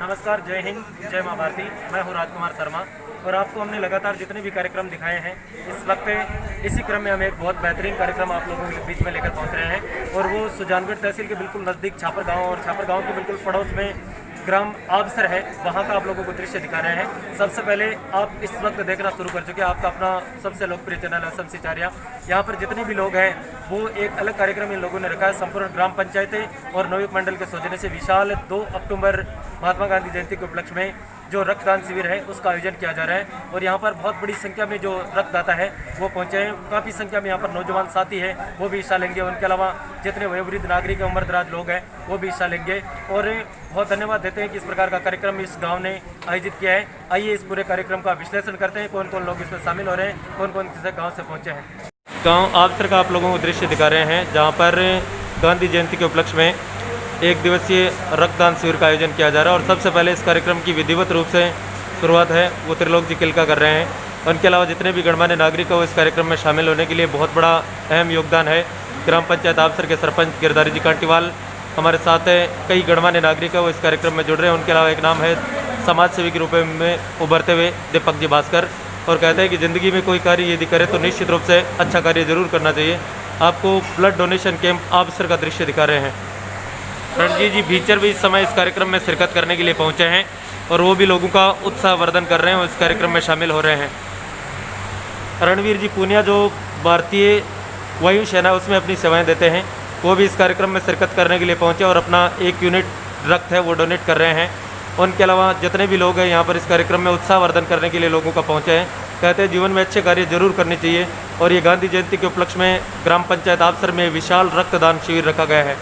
नमस्कार, जय हिंद, जय माँ भारती। मैं हूँ राजकुमार शर्मा और आपको हमने लगातार जितने भी कार्यक्रम दिखाए हैं, इस वक्त इसी क्रम में हम एक बहुत बेहतरीन कार्यक्रम आप लोगों के बीच में लेकर पहुँच रहे हैं और वो सुजानगढ़ तहसील के बिल्कुल नज़दीक छापर गाँव और छापर गाँव के बिल्कुल पड़ोस में ग्राम आबसर है, वहाँ का आप लोगों को दृश्य दिखा रहे हैं। सबसे पहले आप इस वक्त देखना शुरू कर चुके हैं आपका अपना सबसे लोकप्रिय चैनल है समसीचार्या। यहाँ पर जितने भी लोग हैं वो एक अलग कार्यक्रम इन लोगों ने रखा है। संपूर्ण ग्राम पंचायतें और नवयुग मंडल के सौजन्य से विशाल 2 अक्टूबर महात्मा गांधी जयंती के उपलक्ष्य में जो रक्तदान शिविर है उसका आयोजन किया जा रहा है और यहाँ पर बहुत बड़ी संख्या में जो रक्तदाता है वो पहुँचे हैं। काफ़ी संख्या में यहाँ पर नौजवान साथी हैं वो भी हिस्सा लेंगे। उनके अलावा जितने वयोवृद्ध नागरिक उम्र दराज लोग हैं वो भी हिस्सा लेंगे और बहुत धन्यवाद देते हैं कि इस प्रकार का कार्यक्रम इस गाँव ने आयोजित किया है। आइए इस पूरे कार्यक्रम का विश्लेषण करते हैं, कौन कौन लोग इसमें शामिल हो रहे हैं, कौन कौन किस गाँव से पहुँचे हैं। गाँव आबसर का आप लोगों को दृश्य दिखा रहे हैं जहाँ पर गांधी जयंती के उपलक्ष्य में 1 दिवसीय रक्तदान शिविर का आयोजन किया जा रहा है और सबसे पहले इस कार्यक्रम की विधिवत रूप से शुरुआत है वो त्रिलोक जी किलका कर रहे हैं। उनके अलावा जितने भी गणमान्य नागरिक हो इस कार्यक्रम में शामिल होने के लिए बहुत बड़ा अहम योगदान है। ग्राम पंचायत आबसर के सरपंच गिरधारी जी कांटीवाल हमारे साथ है, कई गणमान्य नागरिक है वो इस कार्यक्रम में जुड़ रहे हैं। उनके अलावा एक नाम है समाज सेवी के रूप में उभरते हुए दीपक जी भास्कर और कहते हैं कि ज़िंदगी में कोई कार्य यदि करे तो निश्चित रूप से अच्छा कार्य जरूर करना चाहिए। आपको ब्लड डोनेशन कैंप आबसर का दृश्य दिखा रहे हैं। रणजीत जी भीचर भी इस समय इस कार्यक्रम में शिरकत करने के लिए पहुंचे हैं और वो भी लोगों का उत्साहवर्धन कर रहे हैं और इस कार्यक्रम में शामिल हो रहे हैं। रणवीर जी पूनिया जो भारतीय वायु सेना उसमें अपनी सेवाएं देते हैं वो भी इस कार्यक्रम में शिरकत करने के लिए पहुंचे और अपना 1 यूनिट रक्त है वो डोनेट कर रहे हैं। उनके अलावा जितने भी लोग हैं यहाँ पर इस कार्यक्रम में उत्साहवर्धन करने के लिए लोगों का पहुँचे हैं। कहते हैं जीवन में अच्छे कार्य जरूर करने चाहिए और ये गांधी जयंती के उपलक्ष्य में ग्राम पंचायत आबसर में विशाल रक्तदान शिविर रखा गया है।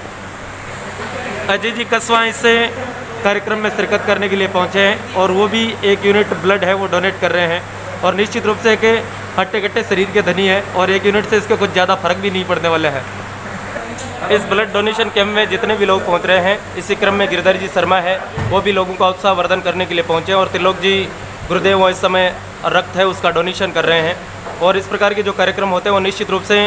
अजय जी कस्वा इस कार्यक्रम में शिरकत करने के लिए पहुंचे हैं और वो भी 1 यूनिट ब्लड है वो डोनेट कर रहे हैं और निश्चित रूप से कि हट्टे कट्टे शरीर के धनी है और 1 यूनिट से इसके कुछ ज़्यादा फर्क भी नहीं पड़ने वाला है। इस ब्लड डोनेशन कैंप में जितने भी लोग पहुंच रहे हैं इसी क्रम में गिरधारी जी शर्मा है वो भी लोगों का उत्साहवर्धन करने के लिए पहुँचे और त्रिलोक जी गुरुदेव वो इस समय रक्त है उसका डोनेशन कर रहे हैं और इस प्रकार के जो कार्यक्रम होते हैं वो निश्चित रूप से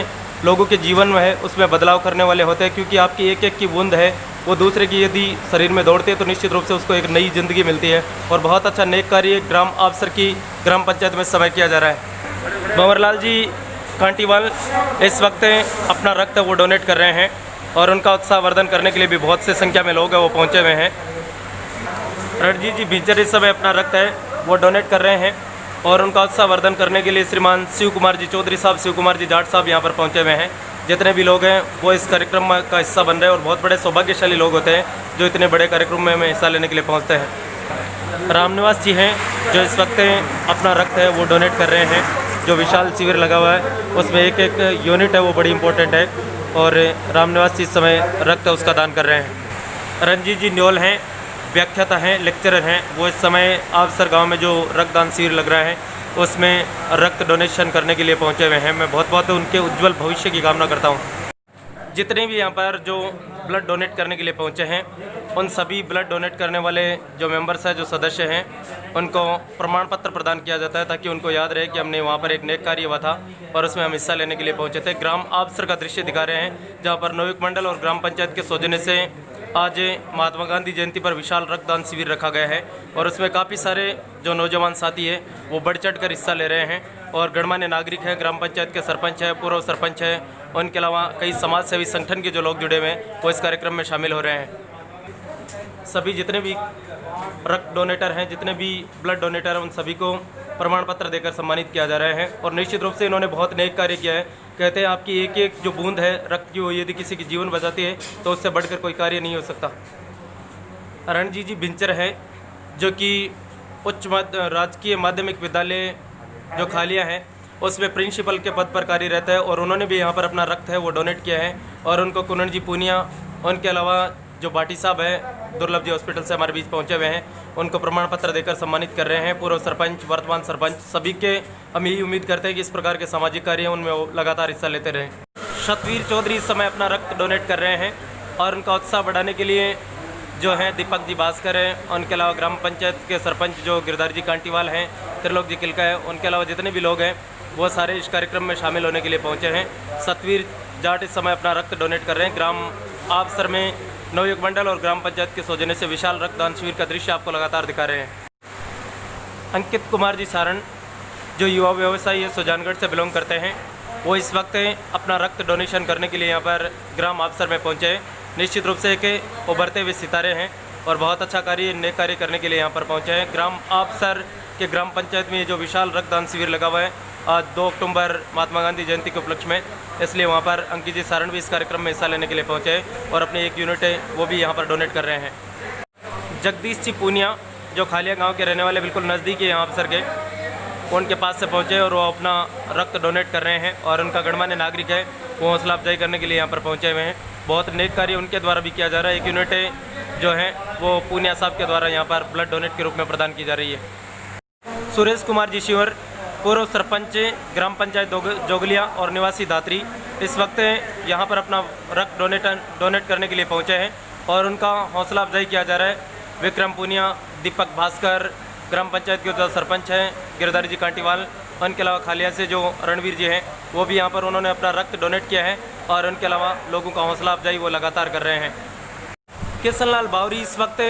लोगों के जीवन में है उसमें बदलाव करने वाले होते हैं क्योंकि आपकी एक एक की बूंद है वो दूसरे की यदि शरीर में दौड़ती है तो निश्चित रूप से उसको एक नई ज़िंदगी मिलती है और बहुत अच्छा नेक कार्य ग्राम आबसर की ग्राम पंचायत में समय किया जा रहा है। भंवरलाल जी कांटीवाल इस वक्त अपना रक्त वो डोनेट कर रहे हैं और उनका उत्साहवर्धन करने के लिए भी बहुत से संख्या में लोग हैं वो पहुँचे हुए हैं। रणजीत जी भीचर इस समय अपना रक्त है वो डोनेट कर रहे हैं और उनका उत्साहवर्धन करने के लिए श्रीमान शिव कुमार जी चौधरी साहब, शिव कुमार जी जाट साहब यहाँ पर पहुँचे हुए हैं। जितने भी लोग हैं वो इस कार्यक्रम का हिस्सा बन रहे हैं और बहुत बड़े सौभाग्यशाली लोग होते हैं जो इतने बड़े कार्यक्रम में हिस्सा लेने के लिए पहुँचते हैं। रामनिवास जी हैं जो इस वक्त अपना रक्त है वो डोनेट कर रहे हैं। जो विशाल शिविर लगा हुआ है उसमें एक एक यूनिट है वो बड़ी इंपॉर्टेंट है और रामनिवास जी इस समय रक्त उसका दान कर रहे हैं। रंजीत जी न्योल हैं, व्याख्याता हैं, लेक्चरर हैं, वो इस समय आबसर गांव में जो रक्तदान शिविर लग रहा है उसमें रक्त डोनेशन करने के लिए पहुंचे हुए हैं। मैं बहुत बहुत उनके उज्जवल भविष्य की कामना करता हूं। जितने भी यहाँ पर जो ब्लड डोनेट करने के लिए पहुंचे हैं उन सभी ब्लड डोनेट करने वाले जो मेंबर्स हैं, जो सदस्य हैं, उनको प्रमाण पत्र प्रदान किया जाता है ताकि उनको याद रहे कि हमने वहाँ पर एक नेक कार्य हुआ था और उसमें हम हिस्सा लेने के लिए पहुँचे थे। ग्राम आबसर का दृश्य दिखा रहे हैं जहाँ पर नवयुग मंडल और ग्राम पंचायत के सौजन्य से आज महात्मा गांधी जयंती पर विशाल रक्तदान शिविर रखा गया है और उसमें काफ़ी सारे जो नौजवान साथी हैं वो बढ़ चढ़ कर हिस्सा ले रहे हैं और गणमान्य नागरिक हैं, ग्राम पंचायत के सरपंच हैं, पूर्व सरपंच हैं, उनके अलावा कई समाज सेवी संगठन के जो लोग जुड़े हुए हैं वो इस कार्यक्रम में शामिल हो रहे हैं। सभी जितने भी रक्त डोनेटर हैं, जितने भी ब्लड डोनेटर हैं, उन सभी को प्रमाण पत्र देकर सम्मानित किया जा रहा है और निश्चित रूप से इन्होंने बहुत नेक कार्य किया है। कहते हैं आपकी एक एक जो बूंद है रक्त की वो यदि किसी की जीवन बचाती है तो उससे बढ़कर कोई कार्य नहीं हो सकता। रणजीत जी भिंचर है जो कि राजकीय माध्यमिक विद्यालय जो खालिया है उसमें प्रिंसिपल के पद पर कार्य रहता है और उन्होंने भी यहाँ पर अपना रक्त है वो डोनेट किया है और उनको कुनन जी पूनिया, उनके अलावा जो बाटी साहब है दुर्लभ जी हॉस्पिटल से हमारे बीच पहुँचे हुए हैं, उनको प्रमाण पत्र देकर सम्मानित कर रहे हैं। पूर्व सरपंच, वर्तमान सरपंच, सभी के हम यही उम्मीद करते हैं कि इस प्रकार के सामाजिक कार्य उनमें वो लगातार हिस्सा लेते रहें। सतवीर चौधरी इस समय अपना रक्त डोनेट कर रहे हैं और उनका उत्साह बढ़ाने के लिए जो हैं दीपक जी भास्कर हैं, उनके अलावा ग्राम पंचायत के सरपंच जो गिरधारी जी कांटीवाल हैं, त्रिलोक जी किलका है, उनके अलावा जितने भी लोग हैं वो सारे इस कार्यक्रम में शामिल होने के लिए पहुँचे हैं। सतवीर जाट इस समय अपना रक्त डोनेट कर रहे हैं। ग्राम आपसर में नवयुग मंडल और ग्राम पंचायत के सौजन्य से विशाल रक्तदान शिविर का दृश्य आपको लगातार दिखा रहे हैं। अंकित कुमार जी सारण जो युवा व्यवसायी सुजानगढ़ से बिलोंग करते हैं, वो इस वक्त अपना रक्त डोनेशन करने के लिए यहाँ पर ग्राम आपसर में पहुँचे हैं। निश्चित रूप से एक उभरते हुए सितारे हैं और बहुत अच्छा कार्य, नेक कार्य करने के लिए यहाँ पर पहुँचे हैं। ग्राम आपसर के ग्राम पंचायत में जो विशाल रक्तदान शिविर लगा हुआ है आज 2 अक्टूबर महात्मा गांधी जयंती के उपलक्ष्य में, इसलिए वहाँ पर अंकित जी सारण भी इस कार्यक्रम में हिस्सा लेने के लिए पहुँचे हैं और अपनी एक यूनिट है वो भी यहाँ पर डोनेट कर रहे हैं। जगदीश जी पूनिया जो खालिया गांव के रहने वाले बिल्कुल नज़दीक है यहाँ आपसर के, उनके पास से पहुँचे और वो अपना रक्त डोनेट कर रहे हैं और उनका गणमान्य नागरिक है वो हौसला अफजाई करने के लिए यहाँ पर पहुँचे हुए हैं। बहुत नेक कार्य उनके द्वारा भी किया जा रहा है। एक यूनिट जो है वो पूनिया साहब के द्वारा यहाँ पर ब्लड डोनेट के रूप में प्रदान की जा रही है। सुरेश कुमार जी शिवर पूर्व सरपंच ग्राम पंचायत जोगलिया और निवासी दात्री इस वक्त यहाँ पर अपना रक्त डोनेट करने के लिए पहुँचे हैं और उनका हौसला अफजाई किया जा रहा है। विक्रम पूनिया, दीपक भास्कर ग्राम पंचायत के जो सरपंच हैं गिरधारी जी कांटीवाल, उनके अलावा खालिया से जो रणवीर जी हैं वो भी यहाँ पर उन्होंने अपना रक्त डोनेट किया है और उनके अलावा लोगों का हौसला अफजाई वो लगातार कर रहे हैं। किशन लाल बावरी इस वक्त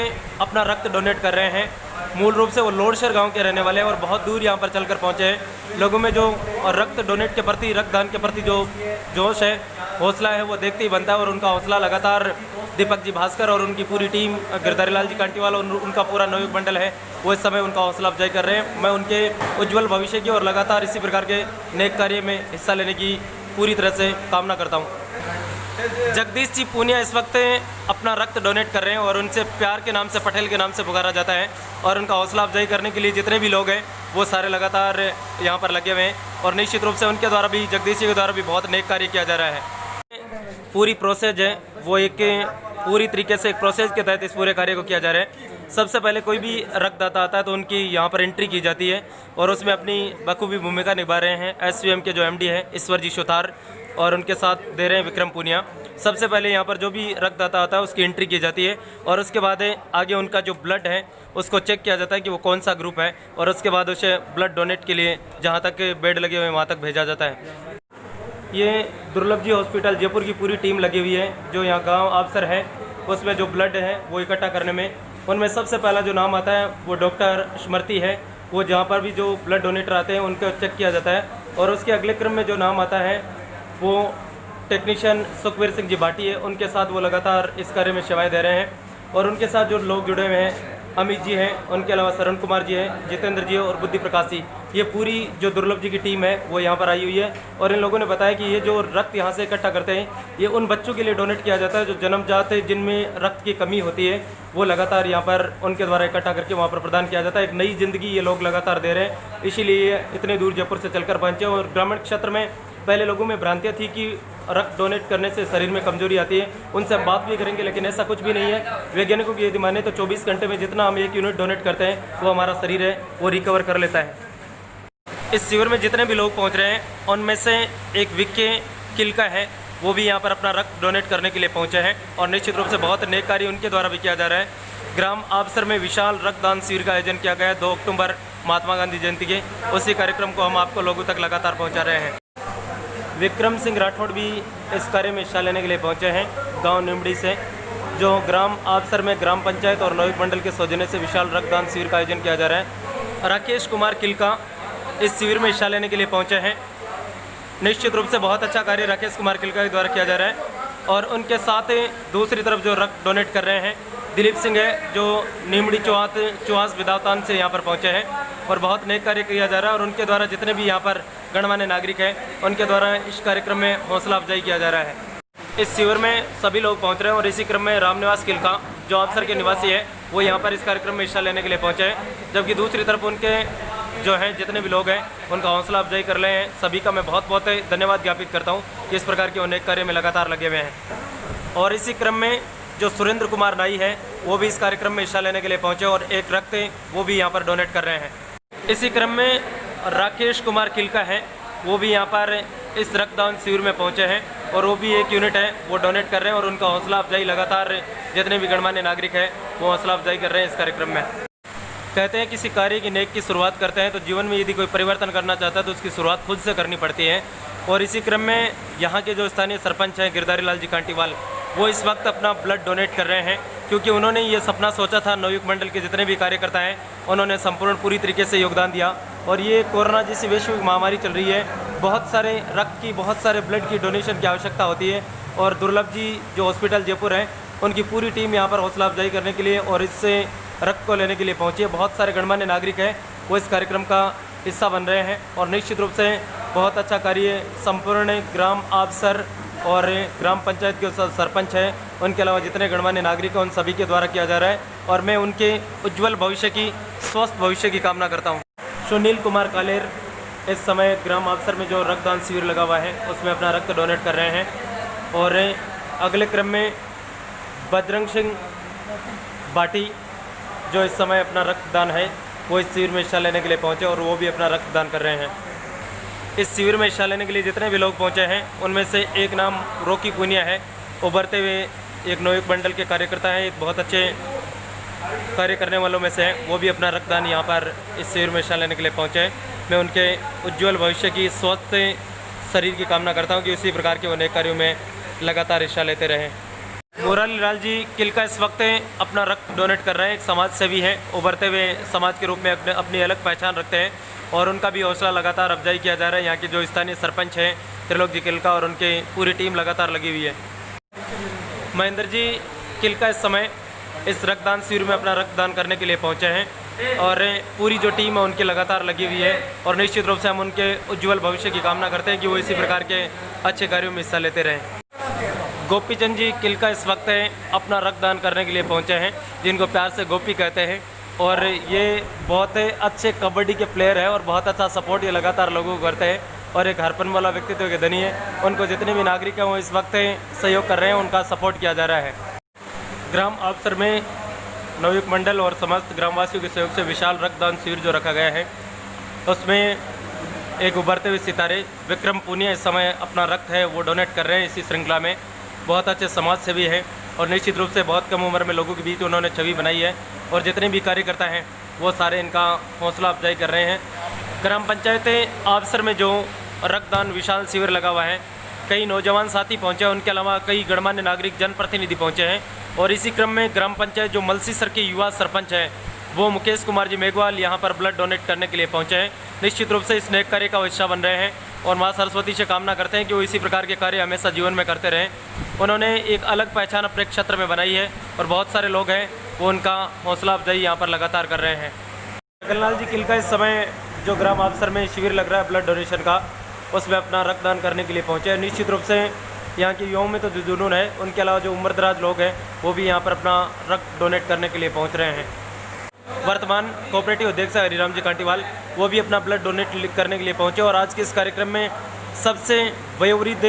अपना रक्त डोनेट कर रहे हैं। मूल रूप से वो लोडशहर गांव के रहने वाले हैं और बहुत दूर यहाँ पर चलकर पहुँचे हैं। लोगों में जो रक्त डोनेट के प्रति, रक्तदान के प्रति जो जोश है, हौसला है, वो देखते ही बनता है और उनका हौसला लगातार दीपक जी भास्कर और उनकी पूरी टीम, गिरधारी लाल जी कांटीवाल और उनका पूरा नवयुग मंडल है वो इस समय उनका हौसला अफजाई कर रहे हैं। मैं उनके उज्जवल भविष्य की और लगातार इसी प्रकार के नेक कार्य में हिस्सा लेने की पूरी तरह से कामना करता हूँ। जगदीश जी पूनिया इस वक्त अपना रक्त डोनेट कर रहे हैं और उनसे प्यार के नाम से, पटेल के नाम से पुकारा जाता है और उनका हौसला अफजाई करने के लिए जितने भी लोग हैं वो सारे लगातार यहाँ पर लगे हुए हैं और निश्चित रूप से उनके द्वारा भी, जगदीश जी के द्वारा भी बहुत नेक कार्य किया जा रहा है। पूरी प्रोसेस है वो एक पूरी तरीके से एक प्रोसेस के तहत इस पूरे कार्य को किया जा रहा है। सबसे पहले कोई भी रक्तदाता आता है तो उनकी यहाँ पर एंट्री की जाती है और उसमें अपनी बखूबी भूमिका निभा रहे हैं एसवीएम के जो एमडी है ईश्वर जी सुतार और उनके साथ दे रहे हैं विक्रम पूनिया। सबसे पहले यहाँ पर जो भी रक्तदाता आता है उसकी एंट्री की जाती है और उसके बाद आगे उनका जो ब्लड है उसको चेक किया जाता है कि वो कौन सा ग्रुप है और उसके बाद उसे ब्लड डोनेट के लिए जहाँ तक बेड लगे हुए हैं वहाँ तक भेजा जाता है। ये दुर्लभ जी हॉस्पिटल जयपुर की पूरी टीम लगी हुई है जो यहाँ गांव आपसर है उसमें जो ब्लड है वो इकट्ठा करने में। उनमें सबसे पहला जो नाम आता है वो डॉक्टर स्मृति है, वो जहाँ पर भी जो ब्लड डोनेटर आते हैं उनको चेक किया जाता है और उसके अगले क्रम में जो नाम आता है वो टेक्नीशियन सुखवीर सिंह जी भाटी है। उनके साथ वो लगातार इस कार्य में सेवाएं दे रहे हैं और उनके साथ जो लोग जुड़े हुए हैं अमित जी हैं, उनके अलावा शरण कुमार जी हैं, जितेंद्र जी और बुद्धि प्रकाश जी, ये पूरी जो दुर्लभ जी की टीम है वो यहाँ पर आई हुई है और इन लोगों ने बताया कि ये जो रक्त यहाँ से इकट्ठा करते हैं ये उन बच्चों के लिए डोनेट किया जाता है जो जन्मजात जिनमें रक्त की कमी होती है, वो लगातार यहाँ पर उनके द्वारा इकट्ठा करके वहाँ पर प्रदान किया जाता है। एक नई जिंदगी ये लोग लगातार दे रहे हैं, इसीलिए इतने दूर जयपुर से चलकर पहुँचे। और ग्रामीण क्षेत्र में पहले लोगों में भ्रांतियाँ थी कि रक्त डोनेट करने से शरीर में कमजोरी आती है, उनसे हम बात भी करेंगे, लेकिन ऐसा कुछ भी नहीं है। वैज्ञानिकों की यदि माने तो 24 घंटे में जितना हम एक यूनिट डोनेट करते हैं वो हमारा शरीर है वो रिकवर कर लेता है। इस शिविर में जितने भी लोग पहुंच रहे हैं उनमें से एक विक्के किलका है वो भी यहाँ पर अपना रक्त डोनेट करने के लिए पहुँचे हैं और निश्चित रूप से बहुत नेक कार्य उनके द्वारा भी किया जा रहा है। ग्राम आपसर में विशाल रक्तदान शिविर का आयोजन किया गया है 2 अक्टूबर महात्मा गांधी जयंती के, उसी कार्यक्रम को हम आपको लोगों तक लगातार पहुँचा रहे हैं। विक्रम सिंह राठौड़ भी इस कार्य में हिस्सा लेने के लिए पहुंचे हैं गांव निमड़ी से, जो ग्राम आपसर में ग्राम पंचायत और नवयुग मंडल के सौजन्य से विशाल रक्तदान शिविर का आयोजन किया जा रहा है। राकेश कुमार किलका इस शिविर में हिस्सा लेने के लिए पहुंचे हैं। निश्चित रूप से बहुत अच्छा कार्य राकेश कुमार किलका के द्वारा किया जा रहा है और उनके साथ दूसरी तरफ जो रक्त डोनेट कर रहे हैं दिलीप सिंह है जो निमड़ी चुहास विदावतान से यहाँ पर पहुँचे हैं और बहुत नेक कार्य किया जा रहा है और उनके द्वारा जितने भी यहाँ पर गणमान्य नागरिक हैं उनके द्वारा इस कार्यक्रम में हौसला अफजाई किया जा रहा है। इस शिविर में सभी लोग पहुँच रहे हैं और इसी क्रम में रामनिवास किलका जो आपसर के निवासी है वो यहाँ पर इस कार्यक्रम में हिस्सा लेने के लिए पहुँचे हैं, जबकि दूसरी तरफ उनके जो हैं जितने भी लोग हैं उनका हौसला अफजाई कर रहे हैं। सभी का मैं बहुत बहुत धन्यवाद ज्ञापित करता हूँ कि इस प्रकार के अनेक कार्य में लगातार लगे हुए हैं। और इसी क्रम में जो सुरेंद्र कुमार नाई है वो भी इस कार्यक्रम में हिस्सा लेने के लिए पहुँचे और एक रक्त वो भी यहाँ पर डोनेट कर रहे हैं। इसी क्रम में राकेश कुमार किलका है वो भी यहाँ पर इस रक्तदान शिविर में पहुँचे हैं और वो भी एक यूनिट है वो डोनेट कर रहे हैं और उनका हौसला अफजाई लगातार जितने भी गणमान्य नागरिक हैं वो हौसला अफजाई कर रहे हैं इस कार्यक्रम में। कहते हैं किसी कार्य की नेक की शुरुआत करते हैं तो जीवन में यदि कोई परिवर्तन करना चाहता है तो उसकी शुरुआत खुद से करनी पड़ती है और इसी क्रम में यहाँ के जो स्थानीय सरपंच हैं गिरधारी लाल जी कांटीवाल वो इस वक्त अपना ब्लड डोनेट कर रहे हैं, क्योंकि उन्होंने ये सपना सोचा था। नवयुग मंडल के जितने भी कार्यकर्ता हैं उन्होंने संपूर्ण पूरी तरीके से योगदान दिया। और ये कोरोना जैसी वैश्विक महामारी चल रही है, बहुत सारे रक्त की, बहुत सारे ब्लड की डोनेशन की आवश्यकता होती है। और दुर्लभ जी जो हॉस्पिटल जयपुर है, उनकी पूरी टीम यहाँ पर हौसला अफजाई करने के लिए और इससे रक्त को लेने के लिए पहुँची है। बहुत सारे गणमान्य नागरिक हैं वो इस कार्यक्रम का हिस्सा बन रहे हैं और निश्चित रूप से बहुत अच्छा कार्य संपूर्ण ग्राम अफसर और ग्राम पंचायत के सरपंच हैं, उनके अलावा जितने गणमान्य नागरिक हैं उन सभी के द्वारा किया जा रहा है। और मैं उनके उज्जवल भविष्य की, स्वस्थ भविष्य की कामना करता हूँ। सुनील कुमार कालेर इस समय ग्राम अफसर में जो रक्तदान शिविर लगा हुआ है उसमें अपना रक्त डोनेट कर रहे हैं। और अगले क्रम में बजरंग सिंह बाटी जो इस समय अपना रक्तदान है वो इस शिविर में हिस्सा लेने के लिए पहुँचे और वो भी अपना रक्तदान कर रहे हैं। इस शिविर में हिस्सा लेने के लिए जितने भी लोग पहुंचे हैं उनमें से एक नाम रॉकी पुनिया है। उभरते हुए एक नवयुग मंडल के कार्यकर्ता हैं, एक बहुत अच्छे कार्य करने वालों में से हैं। वो भी अपना रक्तदान यहाँ पर इस शिविर में हिस्सा लेने के लिए पहुंचे हैं। मैं उनके उज्ज्वल भविष्य की, स्वस्थ शरीर की कामना करता हूँ कि उसी प्रकार के अनेक कार्यों में लगातार हिस्सा लेते रहें। मुरारी लाल जी किलका इस वक्त अपना रक्त डोनेट कर रहे हैं। एक समाज सेवी हैं, उभरते हुए समाज के रूप में अपनी अलग पहचान रखते हैं और उनका भी हौसला लगातार अफजाई किया जा रहा है। यहाँ के जो स्थानीय सरपंच हैं त्रिलोक जी किलका और उनकी पूरी टीम लगातार लगी हुई है। महेंद्र जी किलका इस समय इस रक्तदान शिविर में अपना रक्तदान करने के लिए पहुँचे हैं और पूरी जो टीम है उनकी लगातार लगी हुई है। और निश्चित रूप से हम उनके उज्ज्वल भविष्य की कामना करते हैं कि वो इसी प्रकार के अच्छे कार्यों में हिस्सा लेते रहें। गोपी चंद जी किलका इस वक्त अपना रक्तदान करने के लिए पहुँचे हैं, जिनको प्यार से गोपी कहते हैं। और ये बहुत अच्छे कबड्डी के प्लेयर है और बहुत अच्छा सपोर्ट ये लगातार लोगों को करते हैं और एक हरपन वाला व्यक्तित्व के धनी है। उनको जितने भी नागरिक हैं वो इस वक्त सहयोग कर रहे हैं, उनका सपोर्ट किया जा रहा है। ग्राम अफसर में नवयुग मंडल और समस्त ग्रामवासियों के सहयोग से विशाल रक्तदान शिविर जो रखा गया है उसमें एक उभरते हुए सितारे विक्रम पुनिया इस समय अपना रक्त है वो डोनेट कर रहे हैं। इसी श्रृंखला में बहुत अच्छे समाज सेवी हैं और निश्चित रूप से बहुत कम उम्र में लोगों के बीच उन्होंने छवि बनाई है और जितने भी कार्यकर्ता हैं वो सारे इनका हौसला अफजाई कर रहे हैं। ग्राम पंचायत अफसर में जो रक्तदान विशाल शिविर लगा हुआ है, कई नौजवान साथी पहुंचे हैं, उनके अलावा कई गणमान्य नागरिक जनप्रतिनिधि पहुंचे हैं। और इसी क्रम में ग्राम पंचायत जो मलसीसर के युवा सरपंच हैं वो मुकेश कुमार जी मेघवाल यहाँ पर ब्लड डोनेट करने के लिए पहुँचे हैं। निश्चित रूप से इस नेक कार्य का हिस्सा बन रहे हैं और माँ सरस्वती से कामना करते हैं कि वो इसी प्रकार के कार्य हमेशा जीवन में करते रहें। उन्होंने एक अलग पहचान अपने क्षेत्र में बनाई है और बहुत सारे लोग हैं वो उनका हौसला अफजाई यहाँ पर लगातार कर रहे हैं। जगनलाल जी किलका इस समय जो ग्राम अफसर में शिविर लग रहा है ब्लड डोनेशन का, उसमें अपना रक्तदान करने के लिए पहुँचे हैं। निश्चित रूप से यहाँ के युवाओं में तो जो जुनून है, उनके अलावा जो उम्रदराज लोग हैं वो भी यहाँ पर अपना रक्त डोनेट करने के लिए पहुँच रहे हैं। वर्तमान कोऑपरेटिव अध्यक्ष हरिराम जी कांटीवाल वो भी अपना ब्लड डोनेट करने के लिए पहुँचे और आज के इस कार्यक्रम में सबसे वयोवृद्ध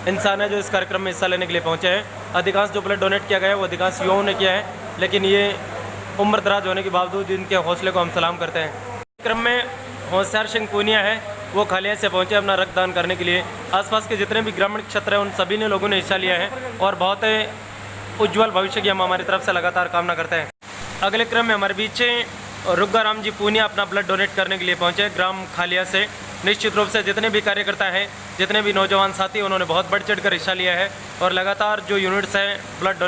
इंसान है जो इस कार्यक्रम में हिस्सा लेने के लिए पहुँचे हैं। अधिकांश जो ब्लड डोनेट किया गया है वो अधिकांश युवाओं ने किया है, लेकिन ये उम्रदराज होने के बावजूद इनके हौसले को हम सलाम करते हैं। क्रम में होशियार सिंह पूनिया है वो खालिया से पहुंचे अपना रक्तदान करने के लिए। आसपास के जितने भी ग्रामीण क्षेत्र हैं उन सभी ने लोगों ने हिस्सा लिया है और बहुत उज्ज्वल भविष्य की हम हमारी तरफ से लगातार कामना करते हैं। अगले क्रम में हमारे बीच रुग्गाराम जी पूनिया अपना ब्लड डोनेट करने के लिए पहुंचे ग्राम खालिया से। निश्चित रूप से जितने भी कार्यकर्ता हैं, जितने भी नौजवान साथी, उन्होंने बहुत बढ़ चढ़ कर हिस्सा लिया है और लगातार जो यूनिट्स हैं ब्लड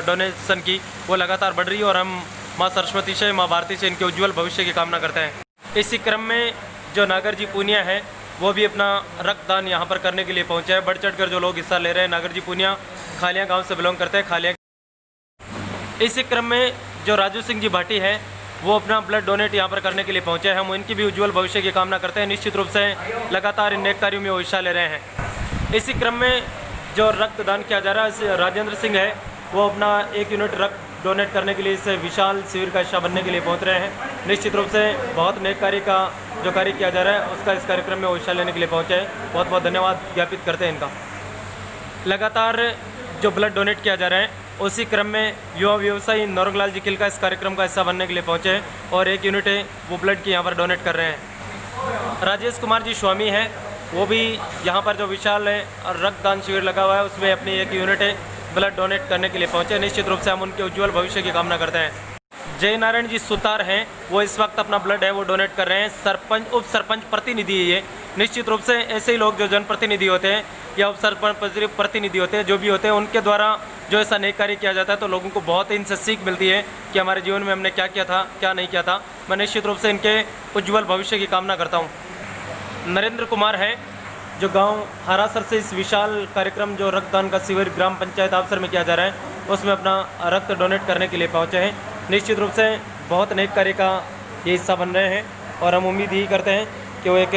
डोनेशन की वो लगातार बढ़ रही है और हम माँ सरस्वती से, माँ भारती से इनके उज्ज्वल भविष्य की कामना करते हैं। इसी क्रम में जो नागर जी पूनिया है वो भी अपना रक्तदान यहाँ पर करने के लिए पहुँचे हैं। बढ़ चढ़ कर जो लोग हिस्सा ले रहे हैं, नागर जी पूनिया खालिया गाँव से बिलोंग करते हैं, खालिया। इसी क्रम में जो राजू सिंह जी भाटी है वो अपना ब्लड डोनेट यहाँ पर करने के लिए पहुँचे हैं। हम इनकी भी उज्ज्वल भविष्य की कामना करते हैं। निश्चित रूप से लगातार इन नेक कार्यों में वो हिस्सा ले रहे हैं। इसी क्रम में जो रक्तदान किया जा रहा है, राजेंद्र सिंह है वो अपना 1 यूनिट रक्त डोनेट करने के लिए इस विशाल शिविर का हिस्सा बनने के लिए पहुँच रहे हैं। निश्चित रूप से बहुत नेक कार्य का जो कार्य किया जा रहा है उसका इस कार्यक्रम में वो हिस्सा लेने के लिए पहुँचे हैं। बहुत बहुत धन्यवाद ज्ञापित करते हैं इनका। लगातार जो ब्लड डोनेट किया जा रहा है उसी क्रम में युवा व्यवसायी नौरंगलाल जी किलका इस कार्यक्रम का हिस्सा बनने के लिए पहुंचे हैं और 1 यूनिट है वो ब्लड की यहाँ पर डोनेट कर रहे हैं। राजेश कुमार जी स्वामी हैं वो भी यहाँ पर जो विशाल रक्तदान शिविर लगा हुआ है उसमें अपनी 1 यूनिट है ब्लड डोनेट करने के लिए पहुँचे। निश्चित रूप से हम उनके उज्ज्वल भविष्य की कामना करते हैं। जय नारायण जी सुतार हैं वो इस वक्त अपना ब्लड है वो डोनेट कर रहे हैं। सरपंच, उप सरपंच प्रतिनिधि है ये निश्चित रूप से ऐसे ही लोग जो जनप्रतिनिधि होते हैं या अवसर प्रतिनिधि होते हैं, जो भी होते हैं, उनके द्वारा जो ऐसा नेक कार्य किया जाता है तो लोगों को बहुत इनसे सीख मिलती है कि हमारे जीवन में हमने क्या किया था, क्या नहीं किया था। मैं निश्चित रूप से इनके उज्ज्वल भविष्य की कामना करता हूँ। नरेंद्र कुमार हैं, जो गांव हरासर से इस विशाल कार्यक्रम जो रक्तदान का शिविर ग्राम पंचायत अवसर में किया जा रहा है उसमें अपना रक्त डोनेट करने के लिए पहुंचे हैं। निश्चित रूप से बहुत नेक कार्य का ये हिस्सा बन रहे हैं और हम उम्मीद यही करते हैं कि वो एक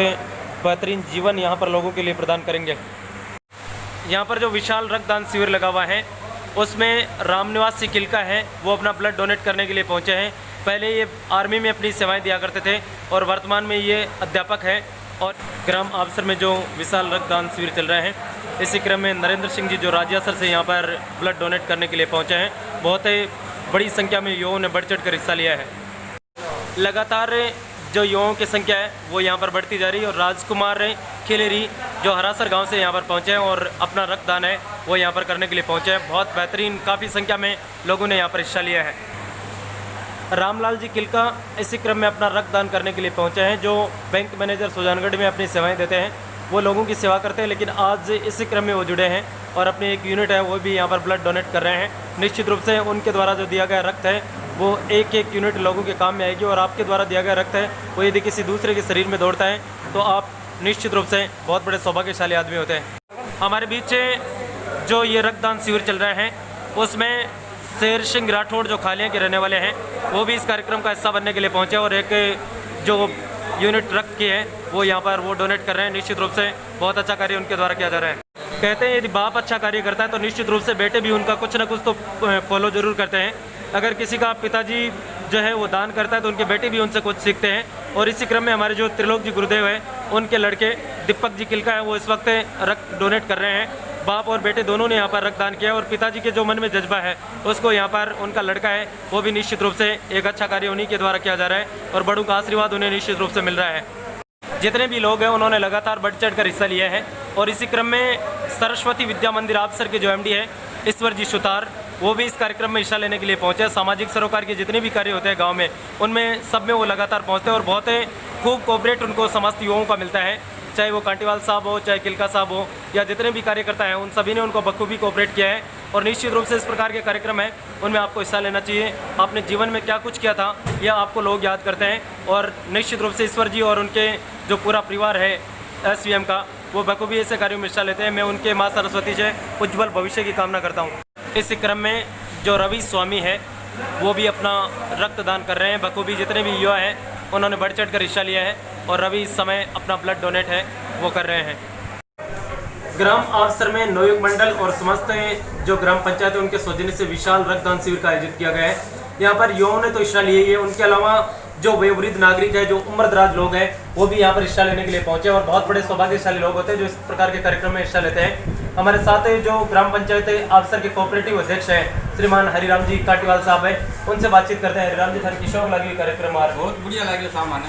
बेहतरीन जीवन यहाँ पर लोगों के लिए प्रदान करेंगे। यहाँ पर जो विशाल रक्तदान शिविर लगा हुआ है उसमें रामनिवास किलका है, वो अपना ब्लड डोनेट करने के लिए पहुँचे हैं। पहले ये आर्मी में अपनी सेवाएं दिया करते थे और वर्तमान में ये अध्यापक है। और ग्राम अवसर में जो विशाल रक्तदान शिविर चल रहे हैं, इसी क्रम में नरेंद्र सिंह जी जो राज्यसर से यहाँ पर ब्लड डोनेट करने के लिए पहुँचे हैं, बहुत ही बड़ी संख्या में युवाओं ने बढ़ चढ़ कर हिस्सा लिया है। लगातार जो युवाओं की संख्या है वो यहाँ पर बढ़ती जा रही है और राजकुमार खिलेरी जो हरासर गांव से यहाँ पर पहुँचे हैं और अपना रक्तदान है वो यहाँ पर करने के लिए पहुँचे हैं। बहुत बेहतरीन, काफ़ी संख्या में लोगों ने यहाँ पर हिस्सा लिया है। रामलाल जी किलका इसी क्रम में अपना रक्तदान करने के लिए पहुँचे हैं, जो बैंक मैनेजर सुजानगढ़ में अपनी सेवाएँ देते हैं। वो लोगों की सेवा करते हैं, लेकिन आज इसी क्रम में वो जुड़े हैं और अपनी एक यूनिट है वो भी यहाँ पर ब्लड डोनेट कर रहे हैं। निश्चित रूप से उनके द्वारा जो दिया गया रक्त है वो एक एक यूनिट लोगों के काम में आएगी और आपके द्वारा दिया गया रक्त है वो यदि किसी दूसरे के शरीर में दौड़ता है तो आप निश्चित रूप से बहुत बड़े सौभाग्यशाली आदमी होते हैं। हमारे बीच जो ये रक्तदान शिविर चल रहे हैं उसमें शेर सिंह राठौड़ जो खालिया के रहने वाले हैं वो भी इस कार्यक्रम का हिस्सा बनने के लिए पहुँचे और एक जो यूनिट रक्त की है वो यहाँ पर वो डोनेट कर रहे हैं। निश्चित रूप से बहुत अच्छा कार्य उनके द्वारा किया जा रहा है। कहते हैं यदि बाप अच्छा कार्य करता है तो निश्चित रूप से बेटे भी उनका कुछ ना कुछ तो फॉलो जरूर करते हैं। अगर किसी का पिताजी जो है वो दान करता है तो उनके बेटे भी उनसे कुछ सीखते हैं। और इसी क्रम में हमारे जो त्रिलोक जी गुरुदेव है उनके लड़के दीपक जी किलका है वो इस वक्त रक्त डोनेट कर रहे हैं। बाप और बेटे दोनों ने यहाँ पर रक्तदान किया और पिताजी के जो मन में जज्बा है उसको यहाँ पर उनका लड़का है वो भी निश्चित रूप से एक अच्छा कार्य उन्हीं के द्वारा किया जा रहा है और बड़ों का आशीर्वाद उन्हें निश्चित रूप से मिल रहा है। जितने भी लोग हैं उन्होंने लगातार बढ़ चढ़ कर हिस्सा लिया है और इसी क्रम में सरस्वती विद्या मंदिर अवसर के जो MD है ईश्वर जी सुतार वो भी इस कार्यक्रम में हिस्सा लेने के लिए पहुंचे। सामाजिक सरोकार के जितने भी कार्य होते हैं गांव में उनमें सब में वो लगातार पहुंचते हैं और बहुत खूब कोऑपरेट उनको समस्त युवाओं का मिलता है, चाहे वो कांटीवाल साहब हो, चाहे किलका साहब हो या जितने भी कार्यकर्ता हैं उन सभी ने उनको बखूबी कोऑपरेट किया है। और निश्चित रूप से इस प्रकार के कार्यक्रम है उनमें आपको हिस्सा लेना चाहिए। आपने जीवन में क्या कुछ किया था यह आपको लोग याद करते हैं और निश्चित रूप से ईश्वर जी और उनके जो पूरा परिवार है SVM का वो बखूबी ऐसे कार्यों में हिस्सा लेते हैं। मैं उनके माँ सरस्वती से उज्ज्वल भविष्य की कामना करता हूँ। इस क्रम में जो रवि स्वामी है वो भी अपना रक्तदान कर रहे हैं। बखूबी जितने भी युवा हैं उन्होंने बढ़ चढ़ कर हिस्सा लिया है और रवि इस समय अपना ब्लड डोनेट है वो कर रहे हैं। ग्राम अवसर में नवयुग मंडल और समस्त जो ग्राम पंचायत है उनके सौजन्य से विशाल रक्तदान शिविर का आयोजित किया गया है। यहाँ पर युवाओं ने तो हिस्सा लिया ही है, उनके अलावा जो वयोवृद्ध नागरिक है, जो उम्रदराज लोग हैं वो भी यहाँ पर हिस्सा लेने के लिए पहुंचे और बहुत बड़े सौभाग्यशाली लोग होते हैं जो इस प्रकार के कार्यक्रम में हिस्सा लेते हैं। हमारे साथ जो ग्राम पंचायत अवसर के कोऑपरेटिव अध्यक्ष हैं श्रीमान हरिराम जी काटीवाल साहब है, उनसे बातचीत करते हैं। हरिराम जी थारी किशोर लगी कार्यक्रम बहुत बढ़िया लगे सामान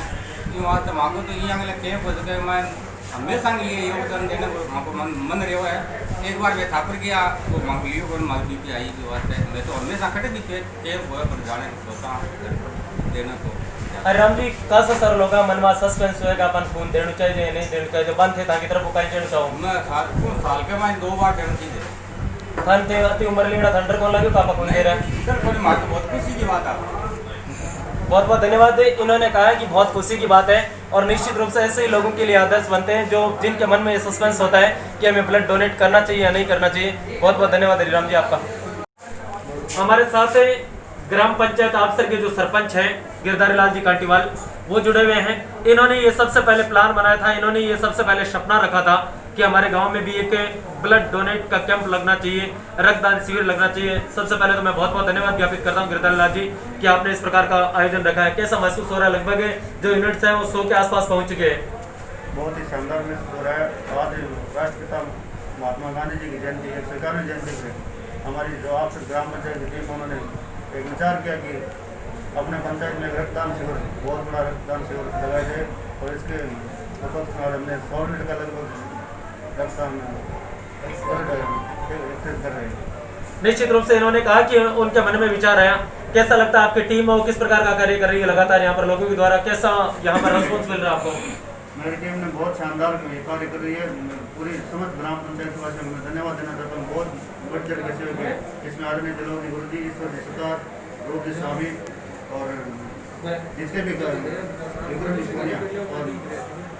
तो मांगो तो ये कैंप हो सके मैं हमेशा के लिए योगदान देना मन रहा है। एक बार मैं थापर गया तो मांग लियो पर मांग बीपी आई की बात है। मैं तो हमेशा खड़े भी कैंप हुआ पर जाने सोचा देना तो हरिराम जी कैसा सर लोग मन में सस्पेंस होएगा अपन खून देना चाहिए नहीं देना चाहिए बंद थे ताकि तरफ बुकाई देना चाहूँ मैं साल के मैं 2 बार देना चाहिए थान थे अति उम्र लेना थंडर कौन लगे पापा कौन दे रहा है सर कोई मार तो बहुत खुशी की बात है। बहुत बहुत धन्यवाद। इन्होंने कहा कि बहुत खुशी की बात है और निश्चित रूप से ऐसे ही लोगों के लिए आदर्श बनते हैं जो जिनके मन में ये सस्पेंस होता है कि हमें ब्लड डोनेट करना चाहिए या नहीं करना चाहिए। बहुत बहुत धन्यवाद हरिराम जी आपका। हमारे साथ ग्राम पंचायत अवसर के जो सरपंच हैं गिरधारी लाल जी कांटीवाल वो जुड़े हुए हैं। इन्होंने ये सबसे पहले प्लान बनाया था, इन्होंने ये सबसे पहले सपना रखा था कि हमारे गांव में भी एक ब्लड डोनेट का कैंप लगना चाहिए, रक्तदान शिविर लगना चाहिए। सबसे पहले तो मैं बहुत बहुत धन्यवाद ज्ञापित करता हूँ गिरधारी लाल जी कि आपने इस प्रकार का आयोजन रखा है। कैसा महसूस हो रहा है? लगभग जो यूनिट्स हैं वो 100 के आसपास पहुँच चुके हैं। बहुत ही शानदार महसूस हो रहा है। आज राष्ट्रपिता महात्मा गांधी जी की जयंती 151वीं जयंती पे हमारी जो आपसे ग्राम पंचायत की टीम उन्होंने एक विचार किया कि अपने पंचायत में रक्तदान शिविर, बहुत बड़ा रक्तदान शिविर लगाए थे और इसके उपलक्ष्य हमने 100 यूनिट का लगभग रक्तदान कर रहे हैं। निश्चित रूप से इन्होंने कहा कि उनके मन में विचार आया। कैसा लगता है आपकी टीम और किस प्रकार का कार्य कर रही है लगातार यहाँ पर लोगों के द्वारा? कैसा यहाँ पर रिस्पॉन्स मिल रहा है आपको? मेरी टीम ने बहुत शानदार कार्य कर रही है। पूरी समस्त ग्राम पंचायत वासियों को मैं धन्यवाद देना चाहता हूँ। बहुत बढ़ चढ़ के सहयोग है इसमें आदरणीय दिलोजी गुरु जी, ईश्वर जी सुतार, रूप जी स्वामी और जिसके भी विक्रम जी पूनिया और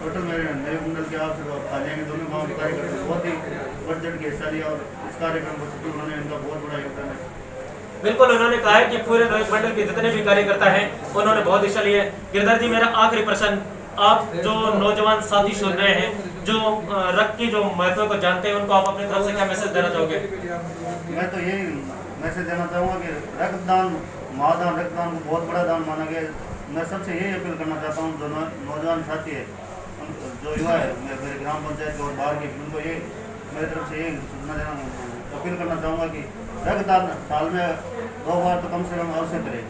टोटल मेरे नए मंडल के आप खालिया के दोनों गाँव के कार्यकर्ता बहुत ही बढ़ चढ़ के हिस्सा लिया और इस कार्यक्रम को सफल होने इनका बहुत बड़ा योगदान है। बिल्कुल, उन्होंने कहा है कि पूरे नोएक मंडल के जितने भी कार्यकर्ता हैं उन्होंने बहुत हिस्सा लिया है। गिरधर जी, मेरा आखिरी प्रश्न, आप जो नौजवान साथी सुन रहे हैं, जो रक्त की जो महत्व को जानते हैं, उनको आप अपनी तरफ से क्या मैसेज देना चाहोगे? मैं तो यही मैसेज देना चाहूँगा कि रक्तदान, महादान, रक्तदान को बहुत बड़ा दान माना गया। मैं सबसे यही अपील करना चाहता हूँ, जो नौजवान साथी है, जो युवा है मेरे ग्राम पंचायत के और बाहर के, उनको ये मेरी तरफ से यही सूचना देना, अपील करना चाहूँगा कि रक्तदान साल में 2 बार तो कम से कम अवश्य करें।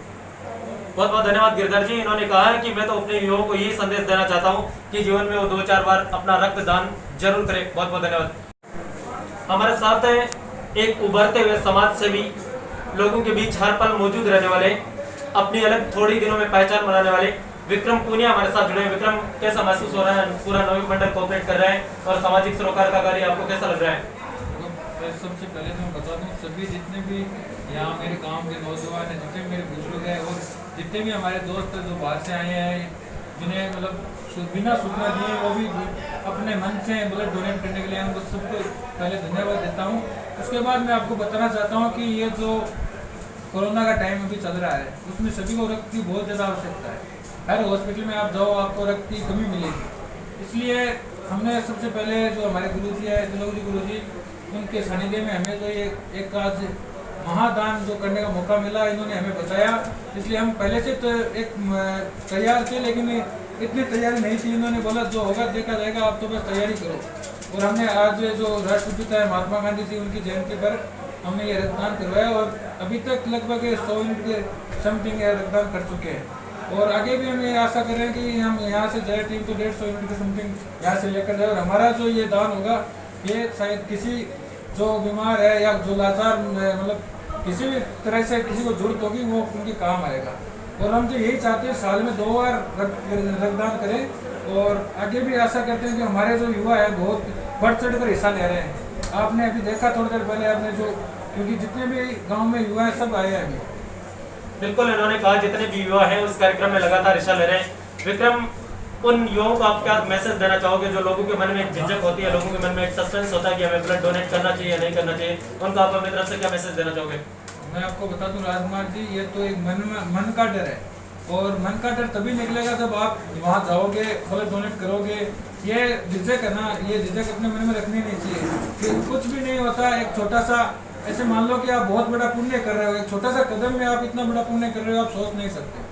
बहुत बहुत धन्यवाद गिरधर जी। इन्होंने कहा है कि मैं तो अपने युवाओं को यही संदेश देना चाहता हूँ कि जीवन में वो 2-4 बार अपना रक्तदान जरूर करें। बहुत बहुत धन्यवाद। हमारे साथ है एक उभरते हुए समाज सेवी, लोगों के बीच हर पल मौजूद रहने वाले, अपनी अलग थोड़ी दिनों में पहचान बनाने वाले विक्रम पूनिया हमारे साथ जुड़े हैं। विक्रम, कैसा महसूस हो रहा है? पूरा नोएक मंडल कोऑपरेट कर रहा है और सामाजिक सरोकार का कार्य आपको कैसा लग रहा है? सबसे पहले तो मैं बता दूं, सभी जितने भी यहाँ मेरे गांव के नौजवान हैं, जितने मेरे बुजुर्ग हैं और जितने भी हमारे दोस्त हैं जो बाहर से आए हैं, जिन्हें मतलब बिना सूचना दिए वो भी अपने मन से ब्लड डोनेट करने के लिए, उनको सबको पहले धन्यवाद देता हूँ। उसके बाद मैं आपको बताना चाहता हूँ कि ये जो कोरोना का टाइम अभी चल रहा है, उसमें सभी को रक्त की बहुत ज़्यादा आवश्यकता है। हर हॉस्पिटल में आप जाओ, आपको रक्त की कमी मिलेगी। इसलिए हमने सबसे पहले जो हमारे गुरुजी है, दिलोजी गुरुजी, उनके सानिध्य में हमें जो ये एक आज महादान जो करने का मौका मिला, इन्होंने हमें बताया। इसलिए हम पहले से तो एक तैयार थे, लेकिन इतनी तैयारी नहीं थी। इन्होंने बोला जो होगा देखा जाएगा, आप तो बस तैयारी करो। और हमने आज जो राष्ट्रपिता है महात्मा गांधी जी, उनकी जयंती पर हमने ये रक्तदान करवाया और अभी तक लगभग 100 यूनिट के समथिंग रक्तदान कर चुके हैं। और आगे भी हम ये आशा कर रहे हैं कि हम यहाँ से जाए टीम तो 150 यूनिट के समथिंग यहाँ से लेकर जाए। और हमारा जो ये दान होगा, ये शायद किसी जो बीमार है या जो लाचार, मतलब किसी भी तरह से किसी को जरूरत होगी, वो उनके काम आएगा। और हम तो यही चाहते हैं साल में 2 बार रक्तदान करें। और आगे भी आशा करते हैं कि हमारे जो युवा है बहुत बढ़ चढ़ कर हिस्सा ले रहे हैं। आपने अभी देखा थोड़ी देर पहले, आपने जो, क्योंकि जितने भी गाँव में युवा हैं सब आए हैं अभी। बिल्कुल, इन्होंने कहा जितने भी युवा हैं उस कार्यक्रम में लगातार हिस्सा ले रहे हैं। विक्रम, उन युवाओं को आप क्या मैसेज देना चाहोगे जो लोगों के मन में एक झिझक होती है, लोगों के मन में एक सस्पेंस होता है कि हमें ब्लड डोनेट करना चाहिए या नहीं करना चाहिए, उनको आप अपनी तरफ से क्या मैसेज देना चाहोगे? मैं आपको बता दूं राजकुमार जी, ये तो एक मन का डर है। और मन का डर तभी निकलेगा जब आप वहाँ जाओगे, ब्लड डोनेट करोगे। ये झिझक है ना, ये झिझक अपने मन में रखनी नहीं चाहिए कि कुछ भी नहीं होता। एक छोटा सा, ऐसे मान लो कि आप बहुत बड़ा पुण्य कर रहे हो, एक छोटा सा कदम में आप इतना बड़ा पुण्य कर रहे हो, आप सोच नहीं सकते।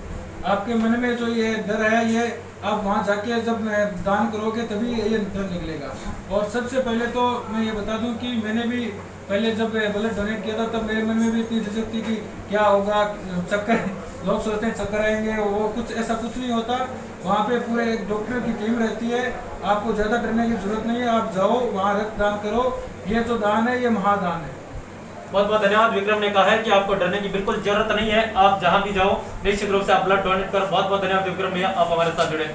आपके मन में जो ये डर है, ये आप वहाँ जाके जब दान करोगे तभी ये डर निकलेगा। और सबसे पहले तो मैं ये बता दूं कि मैंने भी पहले जब ब्लड डोनेट किया था, तब मेरे मन में भी इतनी झिझक थी कि क्या होगा, चक्कर, लोग सोचते हैं चक्कर आएंगे, वो कुछ ऐसा कुछ नहीं होता। वहाँ पे पूरे एक डॉक्टर की टीम रहती है, आपको ज़्यादा डरने की जरूरत नहीं है। आप जाओ वहाँ रक्तदान करो, ये जो दान है ये महादान है। बहुत बहुत धन्यवाद। विक्रम ने कहा है कि आपको डरने की बिल्कुल जरूरत नहीं है, आप जहां भी जाओ निश्चित रूप से आप ब्लड डोनेट करो। बहुत बहुत धन्यवाद विक्रम भैया, आप हमारे साथ जुड़े।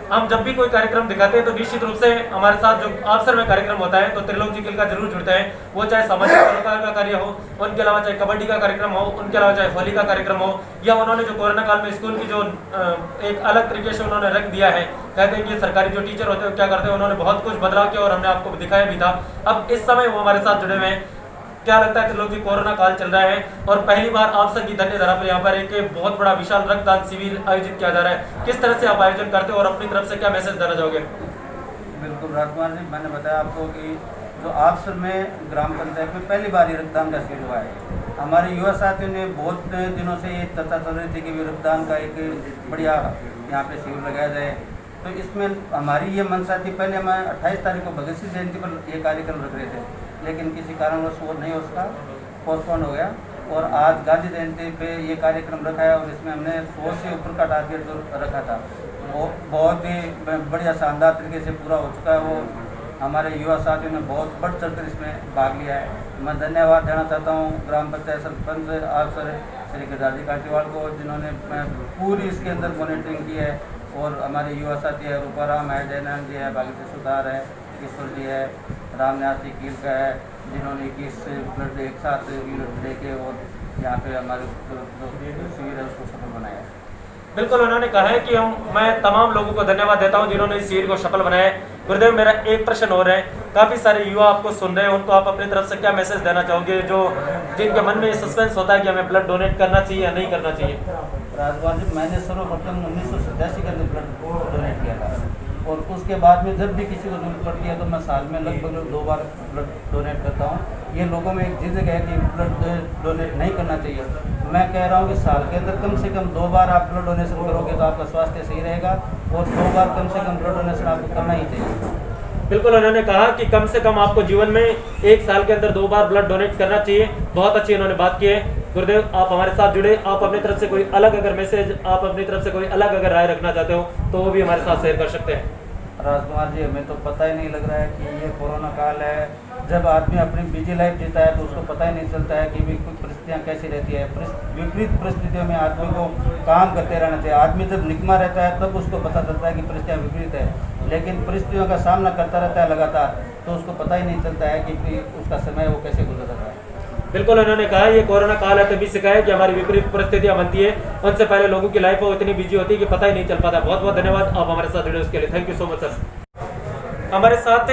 हम जब भी कोई कार्यक्रम दिखाते हैं तो निश्चित रूप से हमारे साथ जो अवसर में कार्यक्रम होता है तो त्रिलोक जी का जरूर जुड़ते हैं। वो चाहे सामाजिक सरोकार का कार्य हो, उनके अलावा चाहे कबड्डी का कार्यक्रम हो, उनके अलावा चाहे होली का कार्यक्रम हो, या उन्होंने जो कोरोना काल में स्कूल की जो एक अलग तरीके से उन्होंने रख दिया है। कहते हैं कि सरकारी जो टीचर होते हैं क्या करते हैं, उन्होंने बहुत कुछ बदलाव किया और हमने आपको दिखाया भी था। अब इस समय वो हमारे साथ जुड़े हुए हैं। क्या लगता है त्रिलोक जी, कोरोना काल चल रहा है और पहली बार आप सबकी धन्य धरा पर यहाँ पर एक बहुत बड़ा विशाल रक्तदान शिविर आयोजित किया जा रहा है, किस तरह से आप आयोजन करते हो और अपनी तरफ से क्या मैसेज देना चाहोगे? बिल्कुल राजकुमार जी, मैंने बताया आपको कि जो आपसर में ग्राम पंचायत में पहली बार ये रक्तदान का शिविर हुआ है। हमारे युवा साथियों ने बहुत दिनों से ये चर्चा चल रही थी कि रक्तदान का एक बढ़िया यहाँ पे शिविर लगाया जाए। तो इसमें हमारी ये मंशा थी, पहले हम 28 तारीख को भगत सिंह जयंती पर ये कार्यक्रम रख रहे थे, लेकिन किसी कारणवश वो नहीं, उसका पोस्टपोन हो गया। और आज गांधी जयंती पे ये कार्यक्रम रखा है और इसमें हमने 100 से ऊपर का टारगेट जो रखा था वो बहुत ही बढ़िया शानदार तरीके से पूरा हो चुका है। वो हमारे युवा साथियों ने बहुत बढ़ चढ़कर इसमें भाग लिया है। मैं धन्यवाद देना चाहता हूँ ग्राम पंचायत सरपंच आप सर श्री गिरधारी काटीवाल को, जिन्होंने पूरी इसके अंदर मॉनिटरिंग की है और हमारे युवा साथी है रूपाराम है, जयनारायण जी है, भागीरथी सुधार है, ईश्वर जी है, रामनाथ जी कील का है, जिन्होंने 21 ब्लड एक साथ यूनिट लेके और यहाँ पे हमारे जो शिविर है उसको सफल बनाया है। बिल्कुल, उन्होंने कहा है कि मैं तमाम लोगों को धन्यवाद देता हूं जिन्होंने इस शिविर को सफल बनाया है। गुरुदेव, मेरा एक प्रश्न और है, काफ़ी सारे युवा आपको सुन रहे हैं, उनको आप अपनी तरफ से क्या मैसेज देना चाहोगे, जो जिनके मन में सस्पेंस होता है कि हमें ब्लड डोनेट करना चाहिए या नहीं करना चाहिए? राजकुमार जी, मैंने सर्वप्रथम 1987 के अंदर ब्लड डोनेट किया था और उसके बाद में जब भी किसी को जरूरत पड़ती है तो मैं साल में लगभग 2 बार ब्लड डोनेट करता हूँ। ये लोगों में एक झिझक है कि ब्लड डोनेट नहीं करना चाहिए। मैं कह रहा हूँ कि साल के अंदर कम से कम 2 बार आप ब्लड डोनेशन करोगे तो आपका स्वास्थ्य सही रहेगा और 2 बार कम से कम ब्लड डोनेशन आपको करना ही चाहिए। बिल्कुल, उन्होंने कहा कि कम से कम आपको जीवन में एक साल के अंदर 2 बार ब्लड डोनेट करना चाहिए। बहुत अच्छी उन्होंने बात की है। गुरुदेव, आप हमारे साथ जुड़े, आप अपनी तरफ से कोई अलग अगर मैसेज, आप अपनी तरफ से कोई अलग अगर राय रखना चाहते हो तो वो भी हमारे साथ शेयर कर सकते हैं। राजकुमार जी, हमें तो पता ही नहीं लग रहा है कि ये कोरोना काल है। जब आदमी अपनी बिजी लाइफ जीता है तो उसको पता ही नहीं चलता है कि भी कुछ परिस्थितियाँ कैसी रहती है। विपरीत परिस्थितियों में आदमी को काम करते रहना चाहिए। आदमी जब निकमा रहता है तब उसको पता चलता है कि परिस्थितियाँ विपरीत है, लेकिन परिस्थितियों का सामना करता रहता है लगातार तो उसको पता ही नहीं चलता है कि उसका समय वो कैसे गुजर रहा है। बिल्कुल, उन्होंने कहा ये कोरोना काल है तभी सिखाया कि हमारी विपरीत परिस्थितियां बनती है, उनसे पहले लोगों की लाइफ वो इतनी बिजी होती है कि पता ही नहीं चल पाता। बहुत बहुत धन्यवाद आप हमारे साथ जुड़े उसके लिए, thank you so much sir. हमारे साथ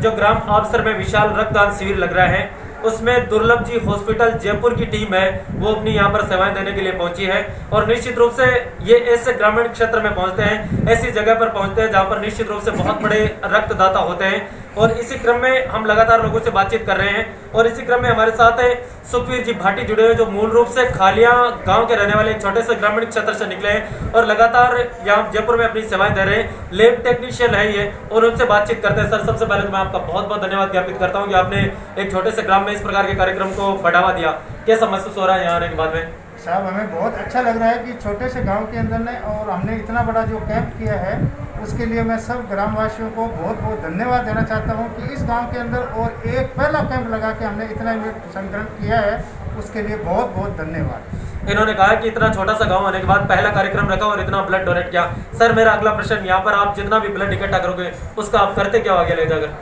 जो ग्राम आपसर में विशाल रक्तदान शिविर लग रहा है उसमें दुर्लभ जी हॉस्पिटल जयपुर की टीम है वो अपनी यहाँ पर सेवाएं देने के लिए पहुंची है और निश्चित रूप से ये ऐसे ग्रामीण क्षेत्र में पहुंचते हैं, ऐसी जगह पर पहुंचते हैं जहाँ पर निश्चित रूप से बहुत बड़े रक्तदाता होते हैं और इसी क्रम में हम लगातार लोगों से बातचीत कर रहे हैं और इसी क्रम में हमारे साथ है सुखवीर जी भाटी जुड़े हुए जो मूल रूप से खालिया गांव के रहने वाले एक छोटे से ग्रामीण क्षेत्र से निकले हैं और लगातार यहाँ जयपुर में अपनी सेवाएं दे रहे हैं। लैब टेक्नीशियन है ये और उनसे बातचीत करते हैं। सर, सबसे पहले तो मैं आपका बहुत बहुत धन्यवाद ज्ञापित करता हूँ कि आपने एक छोटे से ग्राम में इस प्रकार के कार्यक्रम को बढ़ावा दिया। कैसा महसूस हो रहा है यहाँ आने के बाद में? साहब, हमें बहुत अच्छा लग रहा है कि छोटे से गांव के अंदर ने और हमने इतना बड़ा जो कैंप किया है उसके लिए मैं सब ग्रामवासियों को बहुत बहुत धन्यवाद देना चाहता हूं कि इस गांव के अंदर और एक पहला कैंप लगा के हमने इतना संग्रहण किया है, उसके लिए बहुत बहुत धन्यवाद। इन्होंने कहा कि इतना छोटा सा गांव होने के बाद पहला कार्यक्रम रखा और इतना ब्लड डोनेट किया। सर, मेरा अगला प्रश्न, यहाँ पर आप जितना भी ब्लड इकट्ठा करोगे उसका आप करते क्या आगे ले जाकर?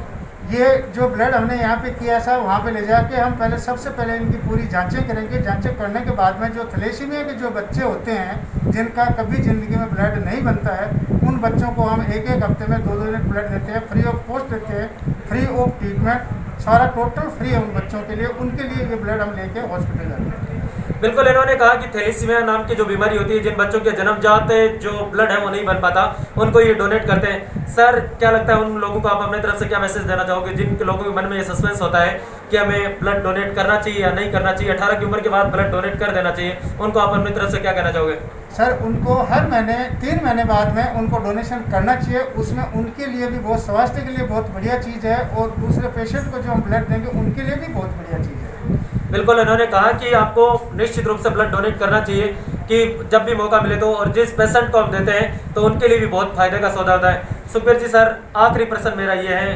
ये जो ब्लड हमने यहाँ पे किया साहब, वहाँ पे ले जाके हम पहले सबसे पहले इनकी पूरी जांचें करेंगे। जांचें करने के बाद में जो थैलेसीमिया के जो बच्चे होते हैं जिनका कभी ज़िंदगी में ब्लड नहीं बनता है, उन बच्चों को हम एक एक हफ्ते में 2-2 यूनिट ब्लड देते हैं, फ्री ऑफ कॉस्ट देते हैं, फ्री ऑफ ट्रीटमेंट, सारा टोटल फ्री है उन बच्चों के लिए। उनके लिए ये ब्लड हम लेके हॉस्पिटल जाते हैं। बिल्कुल, इन्होंने कहा कि थैलेसीमिया नाम की जो बीमारी होती है, जिन बच्चों के जन्मजात जो ब्लड है वो नहीं बन पाता, उनको ये डोनेट करते हैं। सर, क्या लगता है उन लोगों को आप अपनी तरफ से क्या मैसेज देना चाहोगे जिन लोगों के मन में ये सस्पेंस होता है कि हमें ब्लड डोनेट करना चाहिए या नहीं करना चाहिए, 18 की उम्र के बाद ब्लड डोनेट कर देना चाहिए, उनको आप अपनी तरफ से क्या कहना चाहोगे? सर, उनको हर महीने 3 महीने बाद में उनको डोनेशन करना चाहिए। उसमें उनके लिए भी बहुत, स्वास्थ्य के लिए बहुत बढ़िया चीज़ है और दूसरे पेशेंट को जो हम ब्लड देंगे उनके लिए भी बहुत बढ़िया चीज़ है। बिल्कुल, इन्होंने कहा कि आपको निश्चित रूप से ब्लड डोनेट करना चाहिए कि जब भी मौका मिले तो, और जिस पेशेंट को हम देते हैं तो उनके लिए भी बहुत फायदे का सौदा होता है। सुखबीर जी सर, आखिरी प्रश्न मेरा ये है,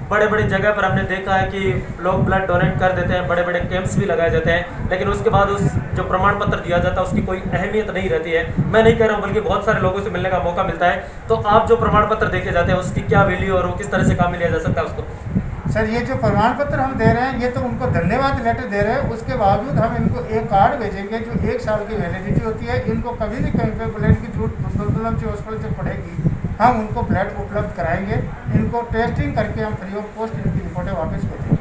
बड़े बड़े जगह पर हमने देखा है कि लोग ब्लड डोनेट कर देते हैं, बड़े बड़े कैंप्स भी लगाए जाते हैं, लेकिन उसके बाद उस जो प्रमाण पत्र दिया जाता है उसकी कोई अहमियत नहीं रहती है। मैं नहीं कह रहा हूँ, बल्कि बहुत सारे लोगों से मिलने का मौका मिलता है। तो आप जो प्रमाण पत्र देके जाते हैं उसकी क्या वैल्यू और वो किस तरह से काम में लिया जा सकता है उसको? सर, ये जो प्रमाण पत्र हम दे रहे हैं ये तो उनको धन्यवाद लेटर दे रहे हैं, उसके बावजूद हम इनको एक कार्ड भेजेंगे जो 1 साल की वैलिडिटी होती है। इनको कभी भी कहीं पर ब्लड की जरूरत दुर्लभ जो हॉस्पिटल से पड़ेगी, हम उनको ब्लड उपलब्ध कराएंगे। इनको टेस्टिंग करके हम फ्री ऑफ कॉस्ट इनकी रिपोर्टें वापस भेजेंगे।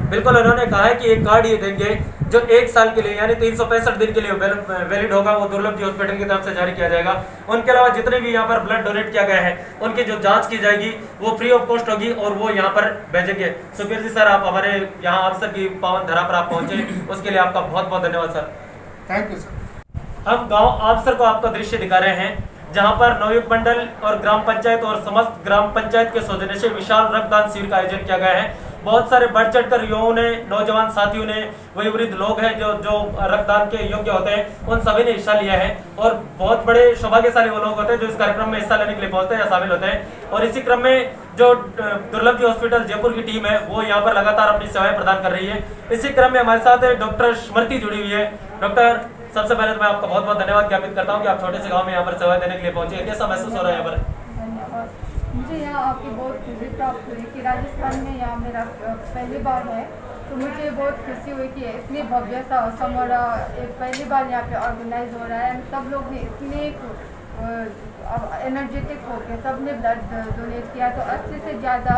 बिल्कुल, उन्होंने कहा है कि एक कार्ड ये देंगे जो 1 साल के लिए यानी 365 दिन के लिए वैलिड होगा, वो दुर्लभ जी हॉस्पिटल की तरफ से जारी किया जाएगा। उनके अलावा जितने भी यहाँ पर ब्लड डोनेट किया गया है उनकी जो जांच की जाएगी वो फ्री ऑफ कॉस्ट होगी और वो यहाँ पर भेजेंगे। सुखबीर जी सर, आप हमारे यहाँ आपसर की पावन धरा पर आप पहुंचे, उसके लिए आपका बहुत बहुत धन्यवाद सर। Thank you sir. हम गाँव आपसर को आपका दृश्य दिखा रहे हैं जहाँ पर नवयुग मंडल और ग्राम पंचायत और समस्त ग्राम पंचायत के सौजन्य से विशाल रक्तदान शिविर का आयोजन किया गया है। बहुत सारे बढ़ चढ़कर युवाओं ने, नौजवान साथियों ने, वही वृद्ध लोग हैं जो रक्तदान के योग्य होते हैं, उन सभी ने हिस्सा लिया है और बहुत बड़े सौभाग्यशाली वो लोग होते हैं जो इस कार्यक्रम में हिस्सा लेने के लिए पहुंचते हैं या शामिल होते हैं। और इसी क्रम में जो दुर्लभ जी हॉस्पिटल जयपुर की टीम है वो यहाँ पर लगातार अपनी सेवाएं प्रदान कर रही है। इसी क्रम में हमारे साथ डॉक्टर स्मृति जुड़ी हुई है। डॉक्टर सबसे पहले तो मैं आपका बहुत बहुत धन्यवाद ज्ञापित करता हूँ कि आप छोटे से गाँव में यहाँ पर सेवा देने के लिए पहुँचे। कैसा महसूस हो रहा है यहाँ पर? धन्यवाद। मुझे यहाँ आके बहुत खुशी प्राप्त हुई कि राजस्थान में यहाँ मेरा पहली बार है, तो मुझे बहुत खुशी हुई कि इतनी भव्य सा समारोह पहली बार यहाँ पे ऑर्गेनाइज हो रहा है। सब लोग ने इतने एनर्जेटिक होकर सब ने ब्लड डोनेट किया, तो 80 से ज़्यादा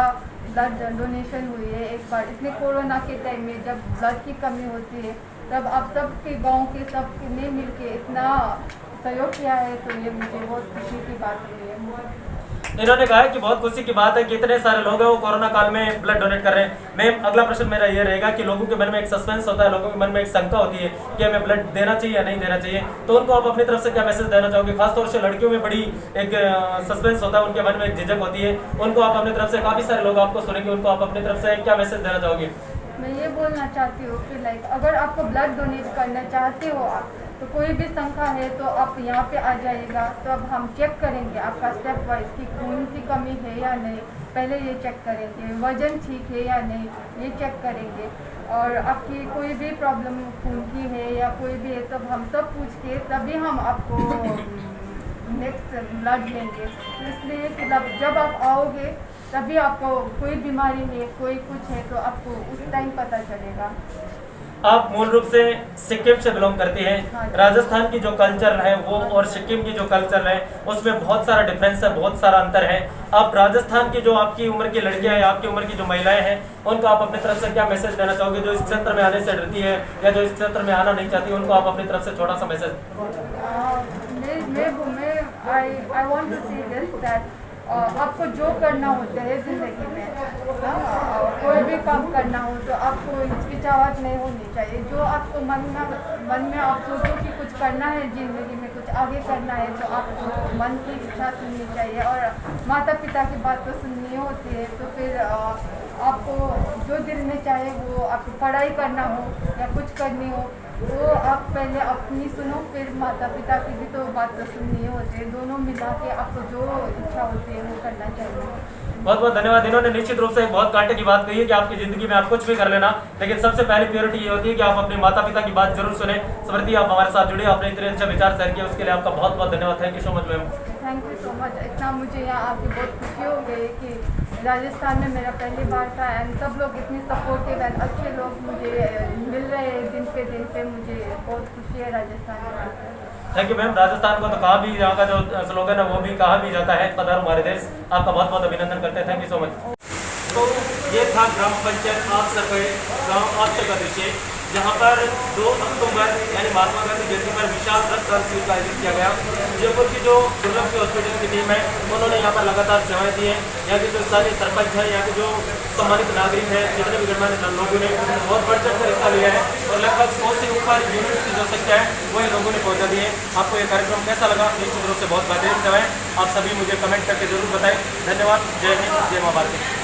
ब्लड डोनेशन हुई है एक बार। इतने कोरोना के टाइम में जब ब्लड की कमी होती है, तब आप सब के गाँव के सब ने मिल के इतना सहयोग किया है, तो ये मुझे बहुत खुशी की बात हुई है। इन्होंने कहा है कि बहुत खुशी की बात है कि इतने सारे लोग हैं वो कोरोना काल में ब्लड डोनेट कर रहे हैं। मैम, अगला प्रश्न मेरा ये रहेगा कि लोगों के मन में एक सस्पेंस होता है, लोगों के मन में एक शंका होती है कि हमें ब्लड देना चाहिए या नहीं देना चाहिए, तो उनको आप अपनी तरफ से क्या मैसेज देना चाहोगे? खासतौर से लड़कियों में बड़ी एक सस्पेंस होता है, उनके मन में एक झिझक होती है, उनको आप अपनी तरफ से, काफ़ी सारे लोग आपको सुनेंगे, उनको आप अपनी तरफ से क्या मैसेज देना चाहोगे? मैं ये बोलना चाहती हूँ कि अगर आपको ब्लड डोनेट करना चाहते हो आप, तो कोई भी शंका है तो आप यहाँ पे आ जाइएगा, तो अब हम चेक करेंगे आपका स्टेप वाइज कि खून की कमी है या नहीं, पहले ये चेक करेंगे, वजन ठीक है या नहीं ये चेक करेंगे, और आपकी कोई भी प्रॉब्लम खून की है या कोई भी है, तब हम सब पूछ के तभी हम आपको नेक्स्ट ब्लड लेंगे। इसलिए कि जब आप आओगे तभी आपको कोई बीमारी है, कोई कुछ है, तो आपको उस टाइम पता चलेगा। आप मूल रूप से सिक्किम से बिलोंग करती हैं। राजस्थान की जो कल्चर है वो और सिक्किम की जो कल्चर है उसमें बहुत सारा डिफरेंस है, बहुत सारा अंतर है। आप राजस्थान की जो आपकी उम्र की लड़कियां हैं, आपकी उम्र की जो महिलाएं हैं, उनको आप अपनी तरफ से क्या मैसेज देना चाहोगे जो इस क्षेत्र में आने से डरती है या जो इस क्षेत्र में आना नहीं चाहती, उनको आप अपनी तरफ से छोटा सा मैसेज? आई वांट टू से दिस दैट आपको जो करना होता है ज़िंदगी में, कोई भी काम करना हो तो आपको हिचकिचाहट नहीं होनी चाहिए। जो आपको मन में आप सोचो कि कुछ करना है ज़िंदगी में, कुछ आगे करना है, तो आपको मन की इच्छा सुननी चाहिए और माता पिता की बात तो सुननी होती है। तो फिर आपको जो दिल में चाहे वो आपको पढ़ाई करना हो या कुछ करनी हो, वो आप पहले अपनी सुनो, फिर माता पिता की भी तो बात तो सुननी होती है। दोनों मिला के आपको जो इच्छा होती है वो करना चाहिए। बहुत बहुत धन्यवाद। इन्होंने निश्चित रूप से बहुत कांटे की बात कही है कि आपकी जिंदगी में आप कुछ भी कर लेना, लेकिन सबसे पहली प्योरिटी ये होती है कि आप अपने माता पिता की बात जरूर सुने। स्मृति, आप हमारे साथ जुड़े, आपने इतने अच्छे विचार शेयर किए, उसके लिए आपका बहुत बहुत धन्यवाद। Thank you so much ma'am. Thank you so much. इतना मुझे यहाँ आके बहुत खुशी हो गई कि राजस्थान में मेरा पहली बार था, एंड सब लोग इतने सपोर्टिव एंड अच्छे लोग मुझे मिल रहे हैं दिन पे। मुझे बहुत खुशी है राजस्थान में। Thank you ma'am. राजस्थान को तो कहा भी, यहाँ का जो स्लोगन है वो भी कहा भी जाता है, पधारो हमारे देश। आपका बहुत बहुत अभिनंदन करते हैं। Thank you so much. तो ये था ग्राम पंचायत आफसर पे गाँव आफसर का दृश्य, जहाँ पर 2 अक्टूबर यानी महात्मा गांधी जयंती पर विशाल रक्तदान शिविर का आयोजन किया गया। जयपुर की जो दुर्लभ हॉस्पिटल की टीम है उन्होंने यहाँ पर लगातार सेवाएं दी हैं। यहाँ के जो स्थानीय सरपंच हैं, यहाँ के जो सम्मानित नागरिक हैं, जितने भी गणमान्य लोगों ने बहुत बढ़ चढ़ कर हिस्सा लिया है और लगभग 100 से ऊपर यूनिट्स की जो संख्या है वही लोगों ने पहुँचा दी है। आपको ये कार्यक्रम कैसा लगा? निश्चित रूप से बहुत बेहतरीन सेवाएं। आप सभी मुझे कमेंट करके जरूर बताएं। धन्यवाद। जय हिंद, जय मां भारती।